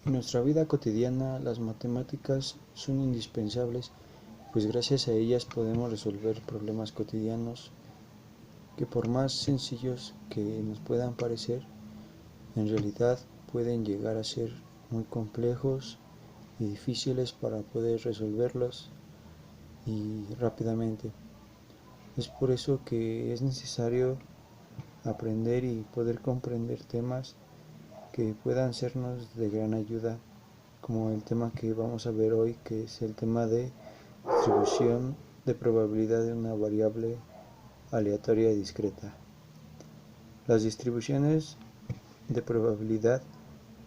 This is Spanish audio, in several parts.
En nuestra vida cotidiana las matemáticas son indispensables, pues gracias a ellas podemos resolver problemas cotidianos que por más sencillos que nos puedan parecer, en realidad pueden llegar a ser muy complejos y difíciles para poder resolverlos y rápidamente. Es por eso que es necesario aprender y poder comprender temas que puedan sernos de gran ayuda, como el tema que vamos a ver hoy, que es el tema de distribución de probabilidad de una variable aleatoria y discreta. Las distribuciones de probabilidad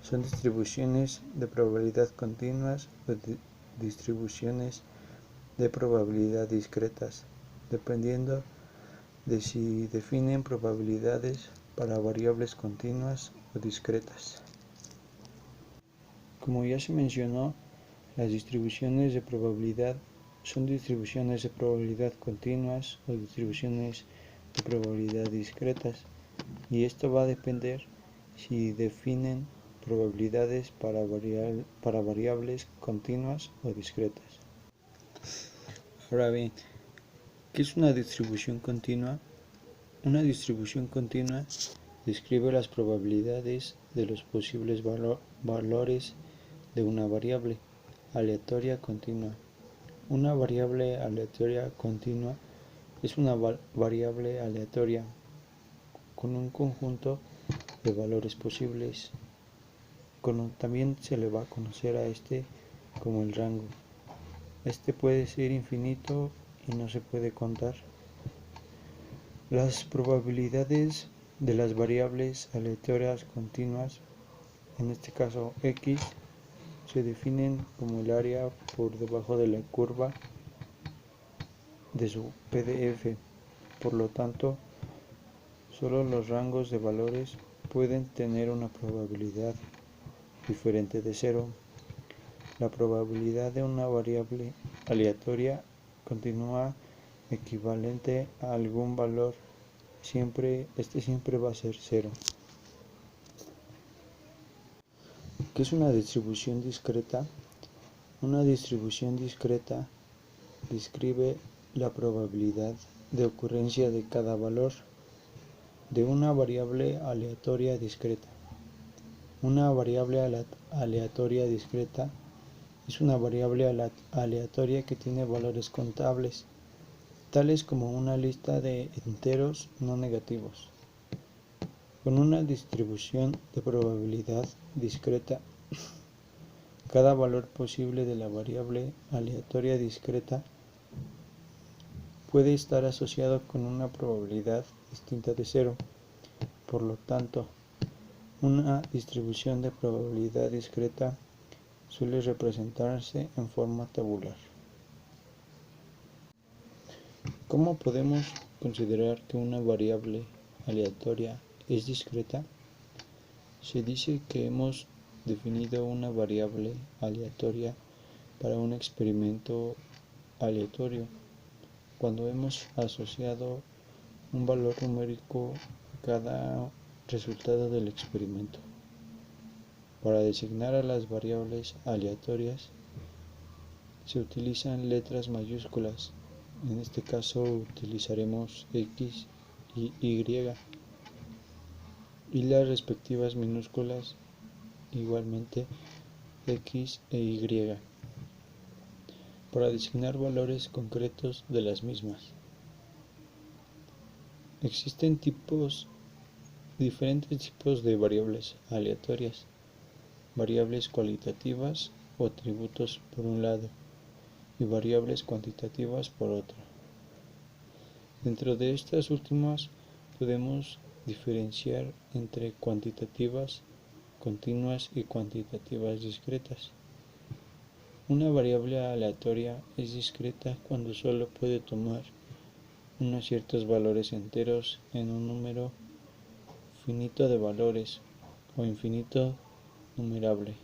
son distribuciones de probabilidad continuas o distribuciones de probabilidad discretas, dependiendo de si definen probabilidades para variables continuas o discretas. Como ya se mencionó, las distribuciones de probabilidad son distribuciones de probabilidad continuas o distribuciones de probabilidad discretas, y esto va a depender si definen probabilidades para variables continuas o discretas. Ahora bien, ¿qué es una distribución continua? Una distribución continua describe las probabilidades de los posibles valores de una variable aleatoria continua. Una variable aleatoria continua es una variable aleatoria con un conjunto de valores posibles. También se le va a conocer a este como el rango. Este puede ser infinito y no se puede contar. Las probabilidades de las variables aleatorias continuas, en este caso x, se definen como el área por debajo de la curva de su PDF. Por lo tanto, solo los rangos de valores pueden tener una probabilidad diferente de 0. La probabilidad de una variable aleatoria continua equivalente a algún valor, siempre va a ser 0. ¿Qué es una distribución discreta? Una distribución discreta describe la probabilidad de ocurrencia de cada valor de una variable aleatoria discreta. Una variable aleatoria discreta es una variable aleatoria que tiene valores contables, tales como una lista de enteros no negativos. Con una distribución de probabilidad discreta, cada valor posible de la variable aleatoria discreta puede estar asociado con una probabilidad distinta de 0. Por lo tanto, una distribución de probabilidad discreta suele representarse en forma tabular. ¿Cómo podemos considerar que una variable aleatoria es discreta? Se dice que hemos definido una variable aleatoria para un experimento aleatorio cuando hemos asociado un valor numérico a cada resultado del experimento. Para designar a las variables aleatorias se utilizan letras mayúsculas. En este caso utilizaremos X y Y, y las respectivas minúsculas igualmente X e Y, para designar valores concretos de las mismas. Existen diferentes tipos de variables aleatorias: variables cualitativas o atributos por un lado y variables cuantitativas por otro. Dentro de estas últimas podemos diferenciar entre cuantitativas continuas y cuantitativas discretas. Una variable aleatoria es discreta cuando solo puede tomar unos ciertos valores enteros en un número finito de valores o infinito numerable.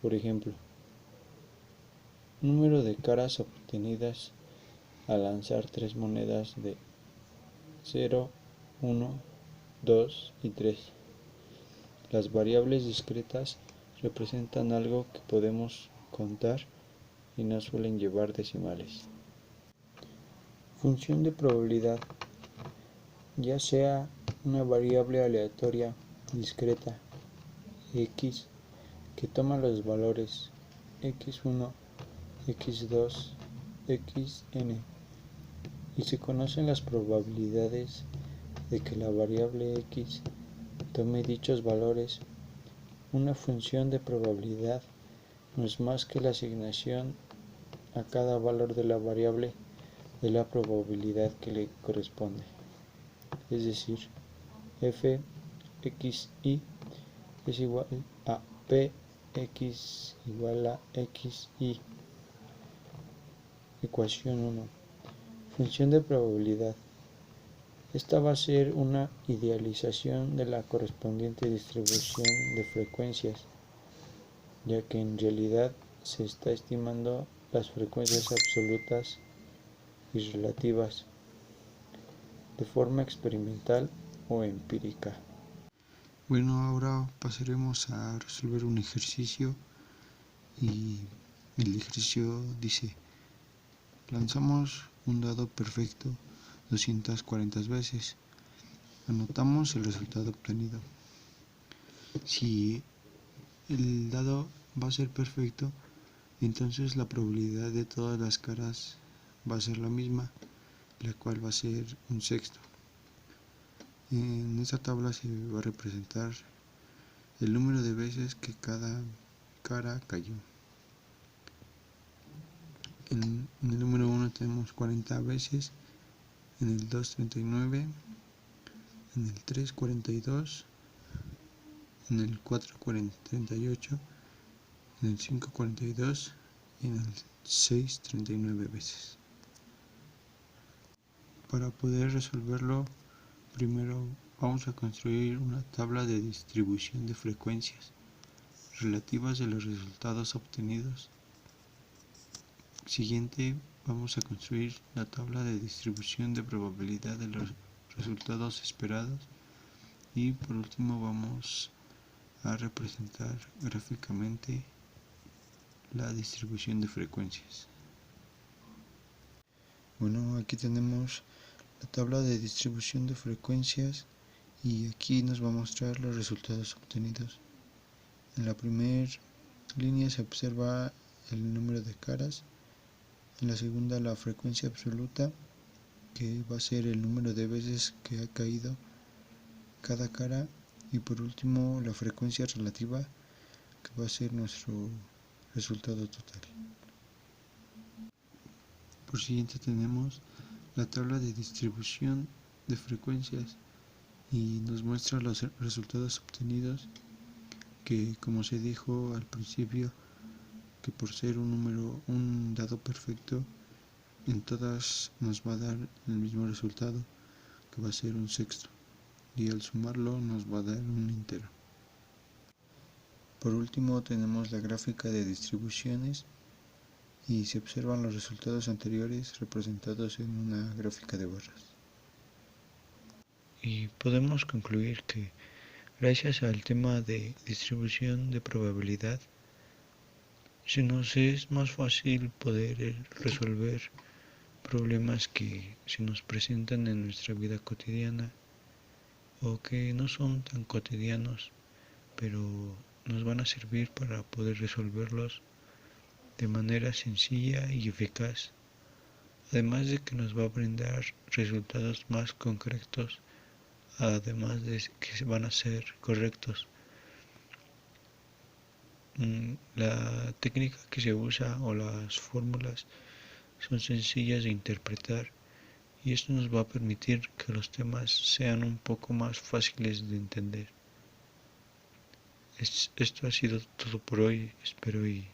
Por ejemplo, número de caras obtenidas al lanzar 3 monedas de 0, 1, 2 y 3. Las variables discretas representan algo que podemos contar y no suelen llevar decimales. Función de probabilidad, ya sea una variable aleatoria discreta x que toma los valores x1, x2, xn y se conocen las probabilidades de que la variable x tome dichos valores. Una función de probabilidad no es más que la asignación a cada valor de la variable de la probabilidad que le corresponde, es decir, f xi es igual a p x igual a xi. Ecuación 1. Función de probabilidad. Esta va a ser una idealización de la correspondiente distribución de frecuencias, ya que en realidad se está estimando las frecuencias absolutas y relativas de forma experimental o empírica. Bueno, ahora pasaremos a resolver un ejercicio y el ejercicio dice: lanzamos un dado perfecto 240 veces. Anotamos el resultado obtenido. Si el dado va a ser perfecto, entonces la probabilidad de todas las caras va a ser la misma, la cual va a ser un sexto. En esta tabla se va a representar el número de veces que cada cara cayó. En el número 1 tenemos 40 veces, en el 2 39, en el 3 42, en el 4 38, en el 5 42 y en el 6 39 veces. Para poder resolverlo, primero vamos a construir una tabla de distribución de frecuencias relativas de los resultados obtenidos. Siguiente, vamos a construir la tabla de distribución de probabilidad de los resultados esperados. Y por último vamos a representar gráficamente la distribución de frecuencias. Bueno, aquí tenemos la tabla de distribución de frecuencias y aquí nos va a mostrar los resultados obtenidos. En la primera línea se observa el número de caras, en la segunda la frecuencia absoluta, que va a ser el número de veces que ha caído cada cara, y por último la frecuencia relativa, que va a ser nuestro resultado total. Por siguiente tenemos la tabla de distribución de frecuencias y nos muestra los resultados obtenidos, que como se dijo al principio, que por ser un dado perfecto, en todas nos va a dar el mismo resultado, que va a ser un sexto, y al sumarlo nos va a dar un entero. Por último tenemos la gráfica de distribuciones y se observan los resultados anteriores representados en una gráfica de barras. Y podemos concluir que gracias al tema de distribución de probabilidad, se nos es más fácil poder resolver problemas que se nos presentan en nuestra vida cotidiana o que no son tan cotidianos, pero nos van a servir para poder resolverlos de manera sencilla y eficaz, además de que nos va a brindar resultados más concretos, además de que van a ser correctos. La técnica que se usa o las fórmulas son sencillas de interpretar y esto nos va a permitir que los temas sean un poco más fáciles de entender. Esto ha sido todo por hoy, espero y